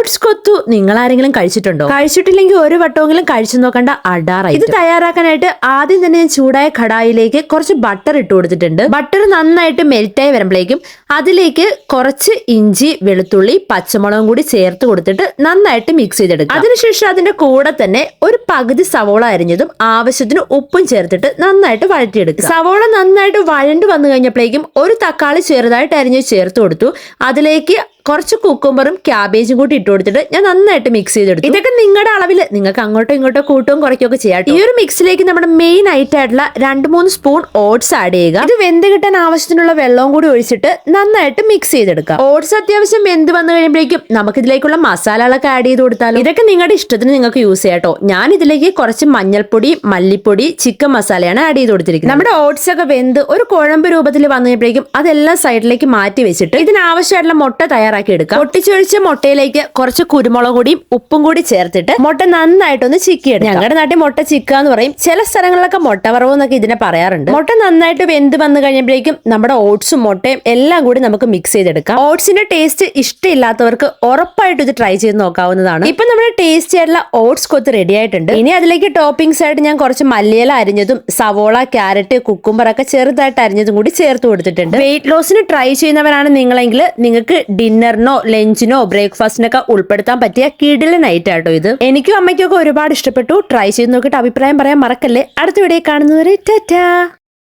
Oats കൊത്തു നിങ്ങൾ ആരെങ്കിലും കഴിച്ചിട്ടുണ്ടോ? കഴിച്ചിട്ടില്ലെങ്കിൽ ഒരു വട്ടമെങ്കിലും കഴിച്ചു നോക്കണ്ട അടാറായി. ഇത് തയ്യാറാക്കാനായിട്ട് ആദ്യം തന്നെ ഞാൻ ചൂടായ കടായിലേക്ക് കുറച്ച് ബട്ടർ ഇട്ട് കൊടുത്തിട്ടുണ്ട്. ബട്ടർ നന്നായിട്ട് മെൽറ്റായി വരുമ്പോഴേക്കും അതിലേക്ക് കുറച്ച് ഇഞ്ചി, വെളുത്തുള്ളി, പച്ചമുളകും കൂടി ചേർത്ത് കൊടുത്തിട്ട് നന്നായിട്ട് മിക്സ് ചെയ്തെടുക്കുക. അതിനുശേഷം അതിന്റെ കൂടെ തന്നെ ഒരു പകുതി സവോള അരിഞ്ഞതും ആവശ്യത്തിന് ഉപ്പും ചേർത്തിട്ട് നന്നായിട്ട് വഴറ്റിയെടുക്കുക. സവോള നന്നായിട്ട് വഴണ്ടു വന്നു കഴിഞ്ഞപ്പോഴേക്കും ഒരു തക്കാളി ചെറുതായിട്ട് അരിഞ്ഞ് ചേർത്ത് കൊടുത്തു. അതിലേക്ക് കുറച്ച് കുക്കുംബറും ക്യാബേജും കൂടി ഇട്ട് കൊടുത്തിട്ട് ഞാൻ നന്നായിട്ട് മിക്സ് ചെയ്തെടുത്തു. ഇതൊക്കെ നിങ്ങളുടെ അളവിൽ നിങ്ങൾക്ക് അങ്ങോട്ടോ ഇങ്ങോട്ടോ കൂട്ടവും കുറയ്ക്കുകയൊക്കെ ചെയ്യാം. ഈ ഒരു മിക്സിലേക്ക് നമ്മുടെ മെയിൻ ആയിട്ടുള്ള 2-3 സ്പൂൺ ഓട്സ് ആഡ് ചെയ്യുക. ഇത് വെന്ത് കിട്ടാൻ ആവശ്യത്തിനുള്ള വെള്ളവും കൂടി ഒഴിച്ചിട്ട് നന്നായിട്ട് മിക്സ് ചെയ്തെടുക്കാം. ഓട്സ് അത്യാവശ്യം വെന്ത് വന്നു കഴിയുമ്പോഴേക്കും നമുക്ക് ഇതിലേക്കുള്ള മസാലകളൊക്കെ ആഡ് ചെയ്ത് കൊടുത്താലും ഇതൊക്കെ നിങ്ങളുടെ ഇഷ്ടത്തിന് നിങ്ങൾക്ക് യൂസ് ചെയ്യാം കേട്ടോ. ഞാൻ ഇതിലേക്ക് കുറച്ച് മഞ്ഞൾപ്പൊടി, മല്ലിപ്പൊടി, ചിക്കൻ മസാലയാണ് ആഡ് ചെയ്ത് കൊടുത്തിരിക്കുന്നത്. നമ്മുടെ ഓട്സ് ഒക്കെ വെന്ത് ഒരു കുഴമ്പ് രൂപത്തിൽ വന്നു കഴിയുമ്പോഴേക്കും അതെല്ലാം സൈഡിലേക്ക് മാറ്റി വെച്ചിട്ട് ഇതിനാവശ്യമായിട്ടുള്ള മുട്ട തയ്യാറാക്കി എടുക്കാം. പൊട്ടിച്ചൊഴിച്ച മുട്ടയിലേക്ക് കുറച്ച് കുരുമുളക് പൊടിയും ഉപ്പും കൂടി ചേർത്തിട്ട് മുട്ട നന്നായിട്ടൊന്ന് ചിക്കിയെടുക്കാം. ഞങ്ങളുടെ നാട്ടിൽ മുട്ട ചിക്ക എന്ന് പറയും, ചില സ്ഥലങ്ങളിലൊക്കെ മുട്ട വറവ് എന്നൊക്കെ ഇതിനെ പറയാറുണ്ട്. മുട്ട നന്നായിട്ട് വെന്ത് വന്നു കഴിയുമ്പോഴേക്കും നമ്മുടെ ഓട്സും മുട്ടയും എല്ലാം കൂടി നമുക്ക് മിക്സ് ചെയ്തെടുക്കാം. ഓട്സിന്റെ ടേസ്റ്റ് ഇഷ്ടമില്ലാത്തവർക്ക് ഉറപ്പായിട്ട് ഇത് ട്രൈ ചെയ്ത് നോക്കാവുന്നതാണ്. ഇപ്പൊ നമ്മുടെ ടേസ്റ്റി ആയിട്ടുള്ള ഓട്സ് കൊത്ത് റെഡി ആയിട്ടുണ്ട്. ഇനി അതിലേക്ക് ടോപ്പിംഗ്സ് ആയിട്ട് ഞാൻ കുറച്ച് മല്ലിയില അരിഞ്ഞതും സവോള, ക്യാരറ്റ്, കുക്കുംബർ ഒക്കെ ചെറുതായിട്ട് അരിഞ്ഞതും കൂടി ചേർത്ത് കൊടുത്തിട്ടുണ്ട്. വെയിറ്റ് ലോസിന് ട്രൈ ചെയ്യുന്നവരാണ് നിങ്ങളെങ്കിൽ നിങ്ങൾക്ക് ഡിന്നറിനോ ലഞ്ചിനോ ബ്രേക്ക്ഫാസ്റ്റിനൊക്കെ ഉൾപ്പെടുത്താൻ പറ്റിയ കിടിലൻ നൈറ്റ് ആട്ടോ ഇത്. എനിക്കും അമ്മയ്ക്കൊക്കെ ഒരുപാട് ഇഷ്ടപ്പെട്ടു. ട്രൈ ചെയ്ത് നോക്കിയിട്ട് അഭിപ്രായം പറയാൻ മറക്കല്ലേ. അടുത്ത വീഡിയോ കാണുന്നവരെ ടാറ്റാ.